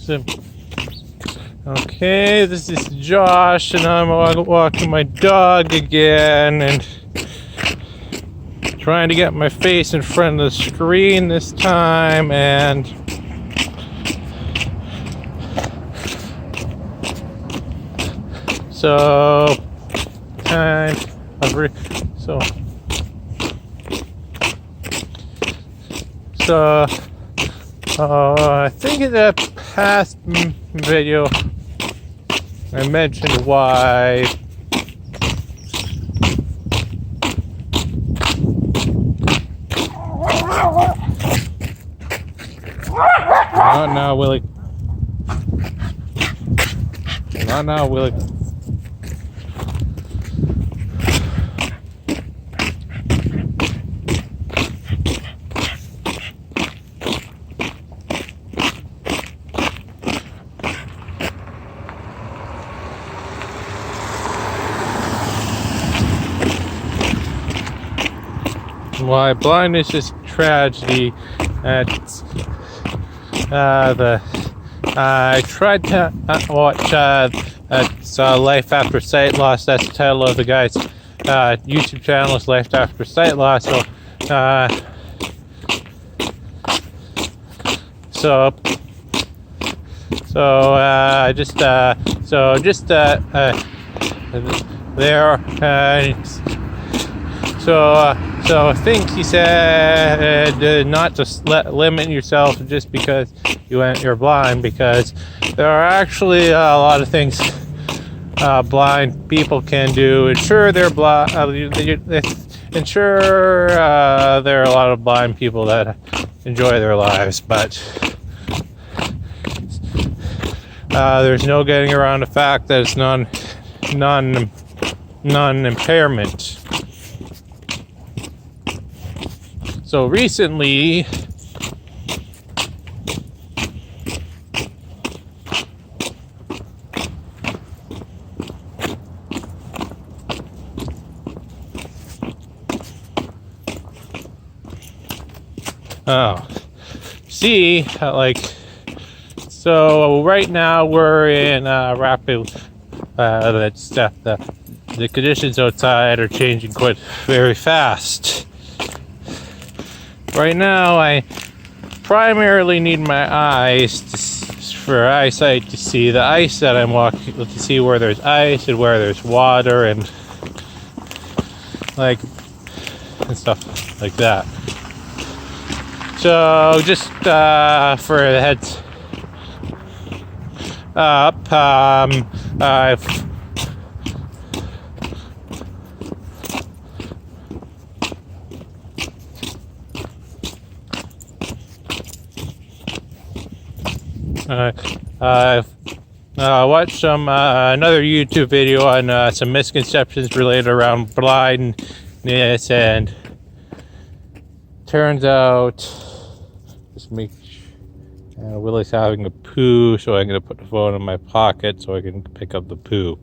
So, okay, this is Josh, and I'm walking my dog again, and trying to get my face in front of the screen this time, and so kind of I think in the past video I mentioned why not now, Willie. Not now, Willie. Why blindness is tragedy. I tried to watch Life After Sight Loss. That's the title of the guy's YouTube channel, is Life After Sight Loss. So I think he said not to limit yourself just because you're blind, because there are actually a lot of things blind people can do. And sure, they're blind. And sure, there are a lot of blind people that enjoy their lives, but there's no getting around the fact that it's non-impairment. So recently, so right now we're in rapid, the conditions outside are changing quite very fast. Right now, I primarily need my eyes for eyesight to see the ice that I'm walking, to see where there's ice and where there's water and stuff like that. So just for the heads up, I've watched another YouTube video on some misconceptions related around blindness, and turns out, Willie's having a poo, so I'm going to put the phone in my pocket so I can pick up the poo.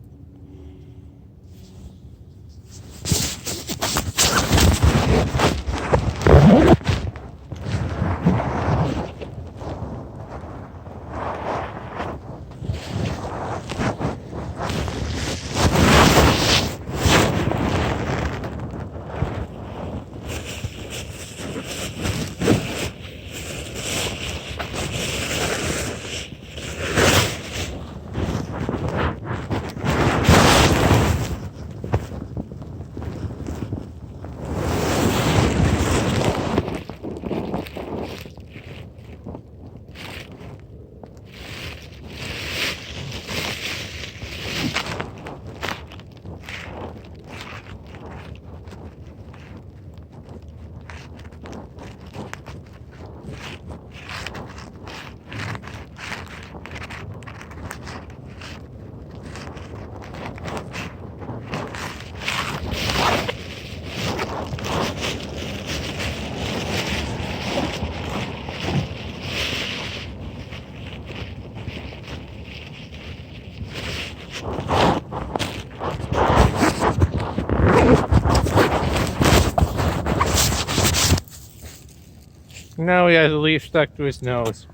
Now he has a leaf stuck to his nose.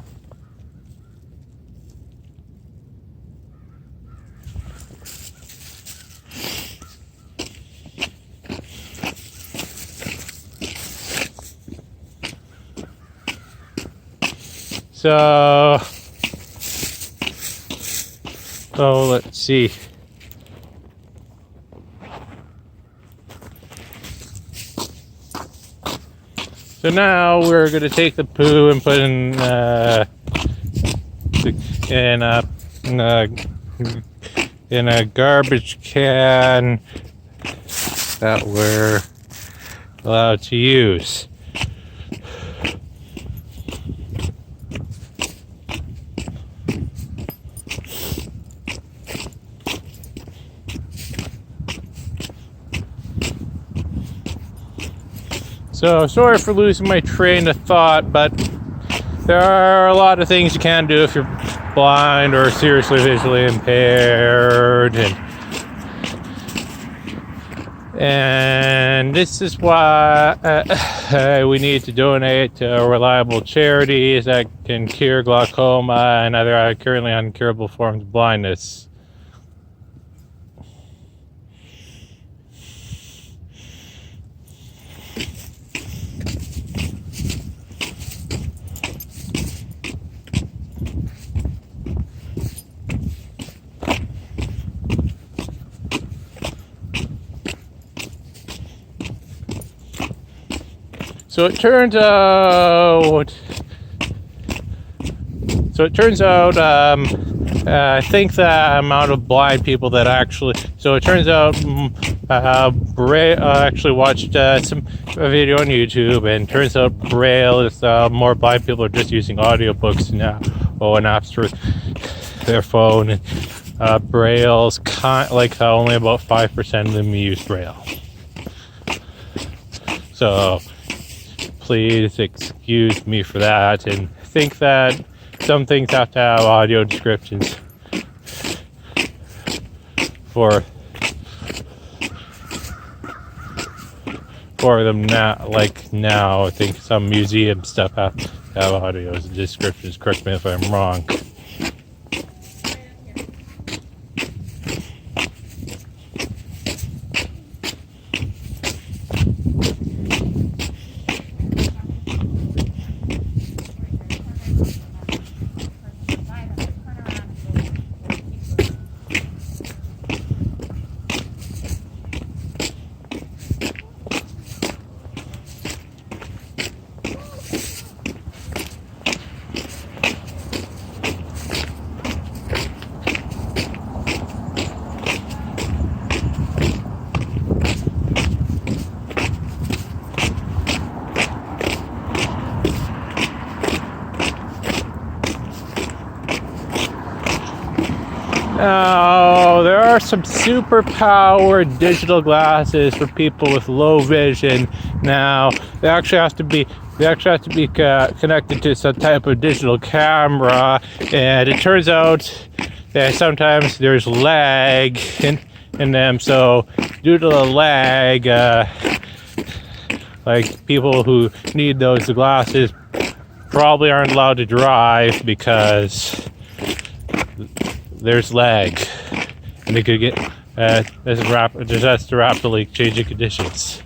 So let's see. So now we're gonna take the poo and put in a garbage can that we're allowed to use. So sorry for losing my train of thought, but there are a lot of things you can do if you're blind or seriously visually impaired, and this is why we need to donate to reliable charities that can cure glaucoma and other currently uncurable forms of blindness. So it turns out, I think the amount of blind people that actually, so it turns out, actually watched a video on YouTube, and turns out Braille is, more blind people are just using audiobooks now, or an apps for their phone, and Braille's only about 5% of them use Braille. So please excuse me for that, and think that some things have to have audio descriptions for them now. Like now, I think some museum stuff have to have audio descriptions. Correct me if I'm wrong. Now, there are some super powered digital glasses for people with low vision. Now, they actually have to be connected to some type of digital camera, and it turns out that sometimes there's lag in them. So, due to the lag, like people who need those glasses probably aren't allowed to drive because there's lag, and they could get rapidly changing conditions.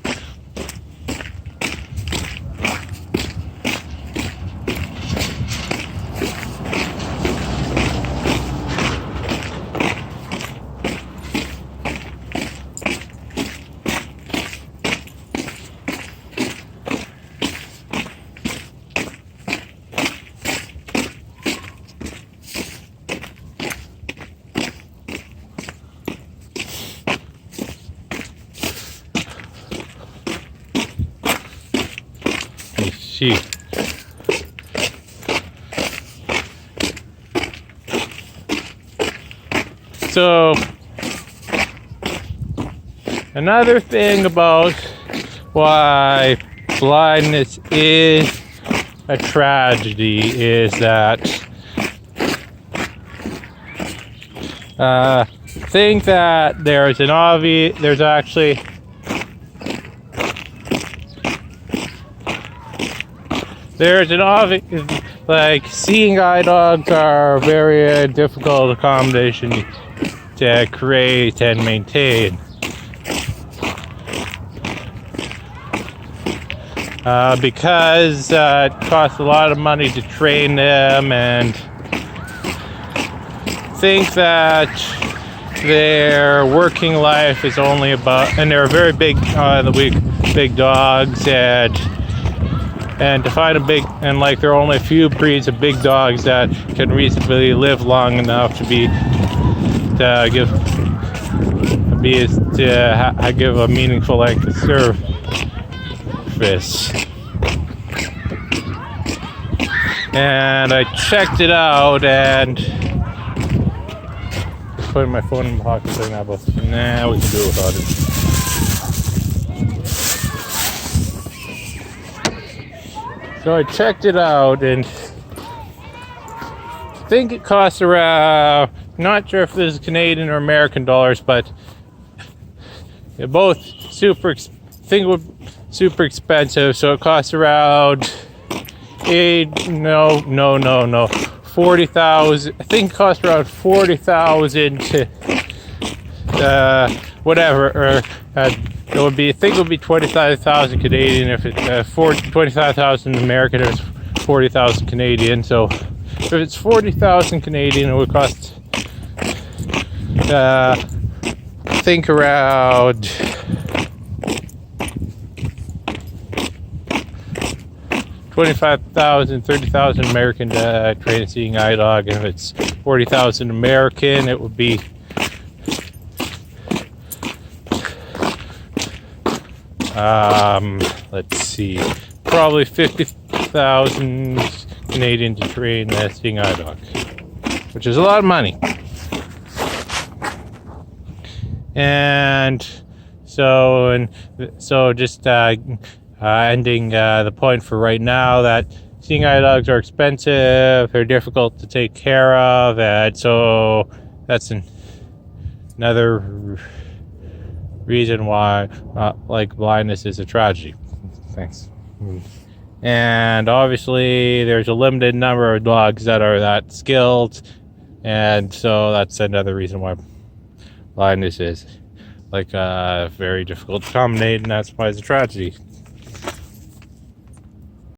So another thing about why blindness is a tragedy is that think that there's actually like seeing eye dogs are a very difficult accommodation to create and maintain. because it costs a lot of money to train them, and think that their working life is only about, and they're very big big dogs, and to find a big, and like there are only a few breeds of big dogs that can reasonably live long enough to give a meaningful length of service. And I checked it out, and putting my phone in my pocket right now, but nah, we can do it without it. So I checked it out, and I think it costs around, not sure if this is Canadian or American dollars, but they're both super expensive. So it costs around 40,000. I think it costs around 40,000 to whatever, or it would be, I think it would be 25,000 Canadian if it's 25,000 American, or it's 40,000 Canadian. So if it's 40,000 Canadian, it would cost I think around 25,000, 30,000 American to train a seeing eye dog. And if it's 40,000 American, it would be let's see, probably 50,000 Canadian to train a seeing eye dog, which is a lot of money. And so just ending the point for right now, that seeing eye dogs are expensive, they're difficult to take care of, and so that's another reason why like blindness is a tragedy. Thanks. And obviously there's a limited number of dogs that are that skilled, and so that's another reason why blindness is like very difficult to accommodate, and that's why it's a tragedy.